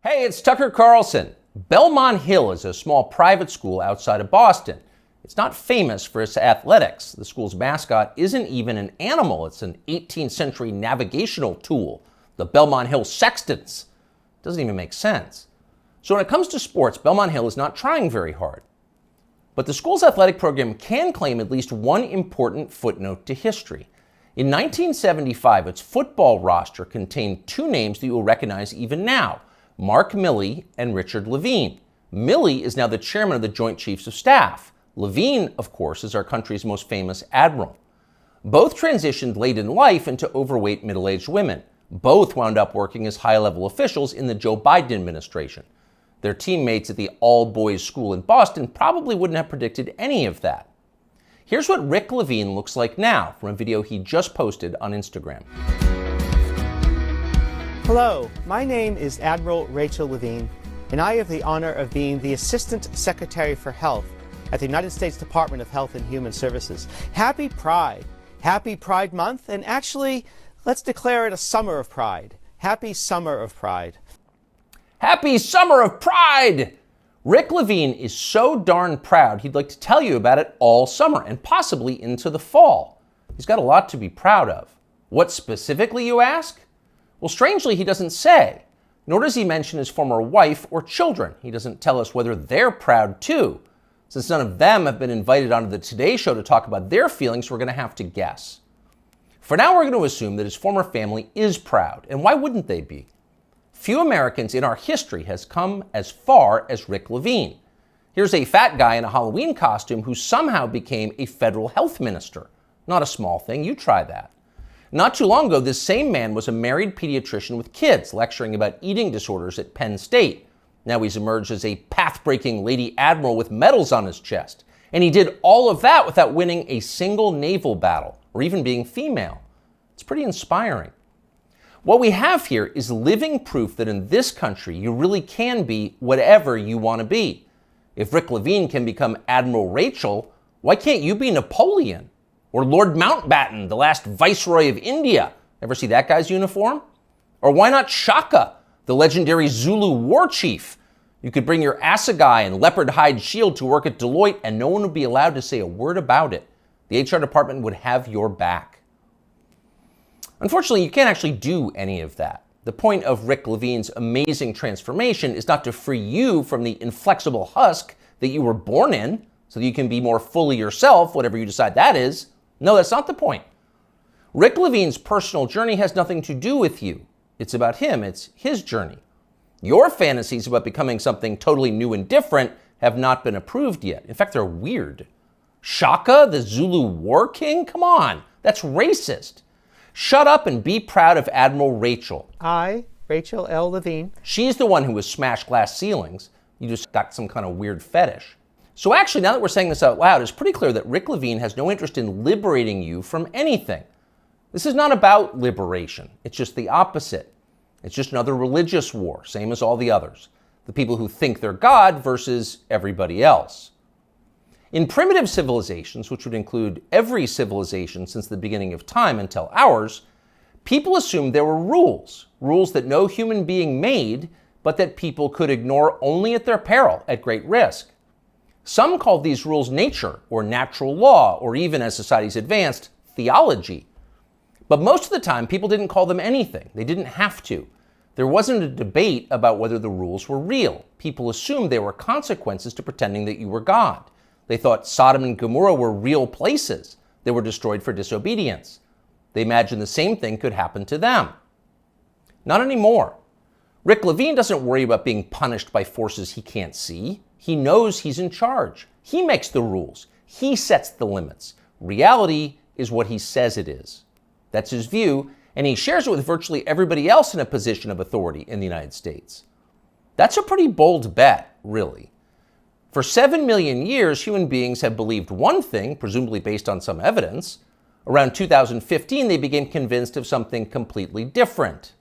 Hey, it's Tucker Carlson. Belmont Hill is a small private school outside of Boston. It's not famous for its athletics. The school's mascot isn't even an animal. It's an 18th century navigational tool, the Belmont Hill Sextants. Doesn't even make sense. So when it comes to sports, Belmont Hill is not trying very hard. But the school's athletic program can claim at least one important footnote to history. In 1975, its football roster contained two names that you will recognize even now: Mark Milley and Richard Levine. Milley is now the chairman of the Joint Chiefs of Staff. Levine, of course, is our country's most famous admiral. Both transitioned late in life into overweight middle-aged women. Both wound up working as high-level officials in the Joe Biden administration. Their teammates at the all-boys school in Boston probably wouldn't have predicted any of that. Here's what Rick Levine looks like now from a video he just posted on Instagram. Hello, my name is Admiral Rachel Levine, and I have the honor of being the Assistant Secretary for Health at the United States Department of Health and Human Services. Happy Pride. Happy Pride Month, and actually, let's declare it a summer of pride. Happy Summer of Pride. Happy Summer of Pride! Rick Levine is so darn proud he'd like to tell you about it all summer and possibly into the fall. He's got a lot to be proud of. What specifically, you ask? Well, strangely, he doesn't say, nor does he mention his former wife or children. He doesn't tell us whether they're proud too. Since none of them have been invited onto the Today Show to talk about their feelings, we're going to have to guess. For now, we're going to assume that his former family is proud, and why wouldn't they be? Few Americans in our history has come as far as Rick Levine. Here's a fat guy in a Halloween costume who somehow became a federal health minister. Not a small thing, you try that. Not too long ago, this same man was a married pediatrician with kids, lecturing about eating disorders at Penn State. Now he's emerged as a path-breaking Lady Admiral with medals on his chest. And he did all of that without winning a single naval battle, or even being female. It's pretty inspiring. What we have here is living proof that in this country, you really can be whatever you want to be. If Rick Levine can become Admiral Rachel, why can't you be Napoleon? Or Lord Mountbatten, the last Viceroy of India? Ever see that guy's uniform? Or why not Shaka, the legendary Zulu war chief? You could bring your assegai and leopard hide shield to work at Deloitte and no one would be allowed to say a word about it. The HR department would have your back. Unfortunately, you can't actually do any of that. The point of Rick Levine's amazing transformation is not to free you from the inflexible husk that you were born in so that you can be more fully yourself, whatever you decide that is. No, that's not the point. Rick Levine's personal journey has nothing to do with you. It's about him. It's his journey. Your fantasies about becoming something totally new and different have not been approved yet. In fact, they're weird. Shaka, the Zulu war king? Come on, that's racist. Shut up and be proud of Admiral Rachel. I, Rachel L. Levine. She's the one who has smashed glass ceilings. You just got some kind of weird fetish. So actually, now that we're saying this out loud, it's pretty clear that Rick Levine has no interest in liberating you from anything. This is not about liberation. It's just the opposite. It's just another religious war, same as all the others. The people who think they're God versus everybody else. In primitive civilizations, which would include every civilization since the beginning of time until ours, people assumed there were rules that no human being made, but that people could ignore only at their peril, at great risk. Some called these rules nature, or natural law, or even, as societies advanced, theology. But most of the time, people didn't call them anything. They didn't have to. There wasn't a debate about whether the rules were real. People assumed there were consequences to pretending that you were God. They thought Sodom and Gomorrah were real places. They were destroyed for disobedience. They imagined the same thing could happen to them. Not anymore. Rick Levine doesn't worry about being punished by forces he can't see. He knows he's in charge. He makes the rules. He sets the limits. Reality is what he says it is. That's his view, and he shares it with virtually everybody else in a position of authority in the United States. That's a pretty bold bet, really. For 7 million years, human beings have believed one thing, presumably based on some evidence. Around 2015, they became convinced of something completely different.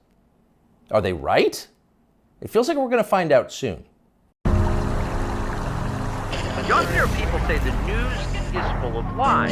Are they right? It feels like we're going to find out soon. You often hear people say the news is full of lies.